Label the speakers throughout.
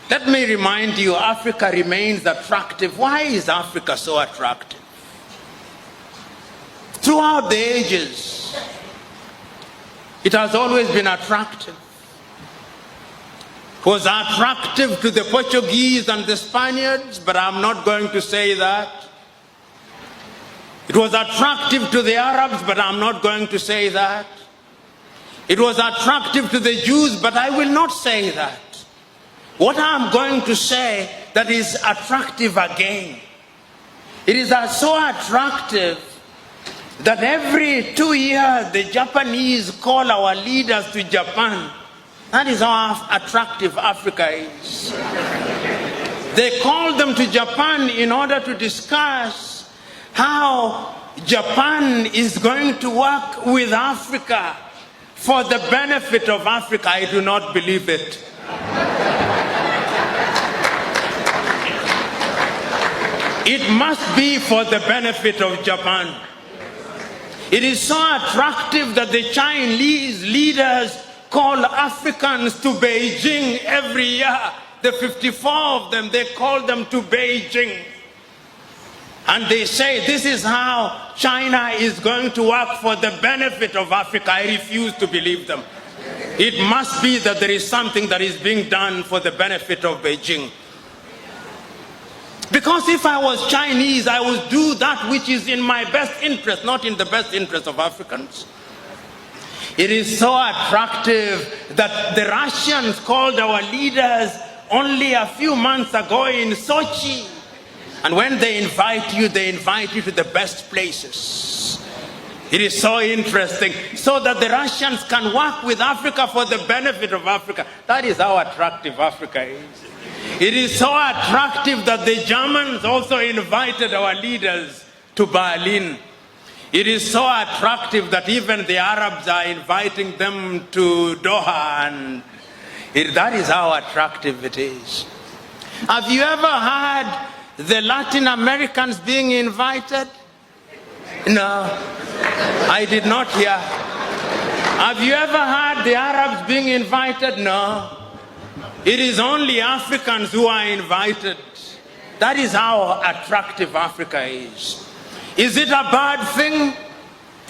Speaker 1: Let me remind you, Africa remains attractive. Why is Africa so attractive? Throughout the ages, it has always been attractive. It was attractive to the Portuguese and the Spaniards, but I'm not going to say that. It was attractive to the Arabs, but I'm not going to say that. It was attractive to the Jews, but I will not say that. What I'm going to say that is attractive again, it is so attractive that every 2 years the Japanese call our leaders to Japan. That is how attractive Africa is. They call them to Japan in order to discuss how Japan is going to work with Africa for the benefit of Africa. I do not believe it. It must be for the benefit of Japan. It is so attractive that the Chinese leaders call Africans to Beijing every year. The 54 of them, they call them to Beijing. And they say this is how China is going to work for the benefit of Africa. I refuse to believe them. It must be that there is something that is being done for the benefit of Beijing. Because if I was Chinese, I would do that which is in my best interest, not in the best interest of Africans. It is so attractive that the Russians called our leaders only a few months ago in Sochi. And when they invite you to the best places. It is so interesting, so that the Russians can work with Africa for the benefit of Africa. That is how attractive Africa is. It is so attractive that the Germans also invited our leaders to Berlin. It is so attractive that even the Arabs are inviting them to Doha, and that is how attractive it is. Have you ever heard the Latin Americans being invited? No, I did not hear. Have you ever heard the Arabs being invited? No. It is only Africans who are invited. That is how attractive Africa is. Is it a bad thing?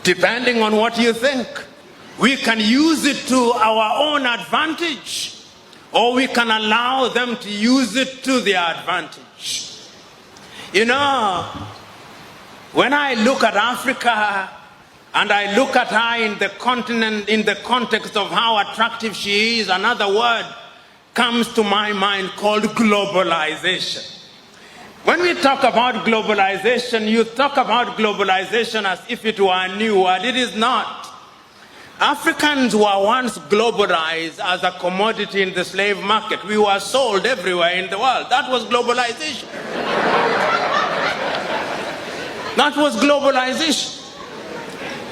Speaker 1: Depending on what you think. We can use it to our own advantage, or we can allow them to use it to their advantage. You know, when I look at Africa and I look at her in the continent, in the context of how attractive she is, another word comes to my mind called globalization. When we talk about globalization, you talk about globalization as if it were a new word. It is not. Africans were once globalized as a commodity in the slave market. We were sold everywhere in the world. That was globalization. That was globalization.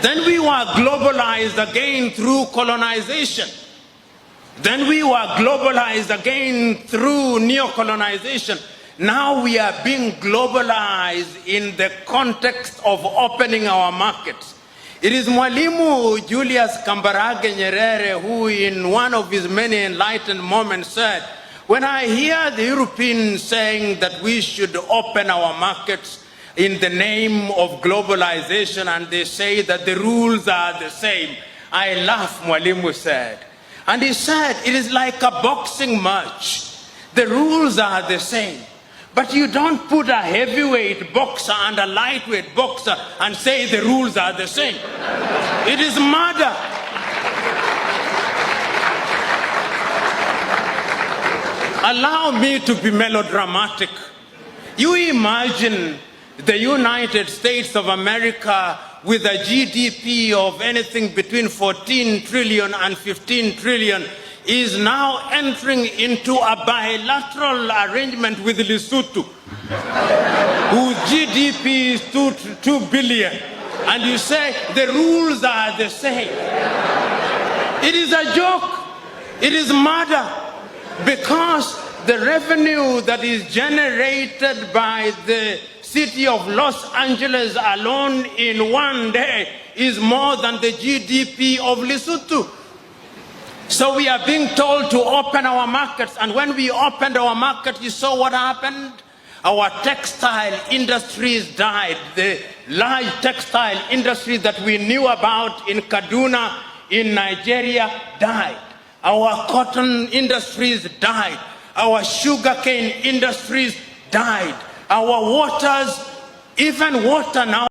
Speaker 1: Then we were globalized again through colonization. Then we were globalized again through neo-colonization. Now we are being globalized in the context of opening our markets. It is Mwalimu Julius Kambarage Nyerere who in one of his many enlightened moments said, when I hear the Europeans saying that we should open our markets in the name of globalization and they say that the rules are the same, I laugh, Mwalimu said. And he said, it is like a boxing match. The rules are the same. But you don't put a heavyweight boxer and a lightweight boxer and say the rules are the same. It is murder. Allow me to be melodramatic. You imagine the United States of America with a GDP of anything between 14 trillion and 15 trillion is now entering into a bilateral arrangement with Lesotho, whose GDP is 2 billion. And you say the rules are the same. It is a joke. It is murder. Because the revenue that is generated by the city of Los Angeles alone in one day is more than the GDP of Lesotho. So we are being told to open our markets, and when we opened our market, you saw what happened? Our textile industries died. The large textile industries that we knew about in Kaduna, in Nigeria, died. Our cotton industries died. Our sugarcane industries died. Our waters, even water now,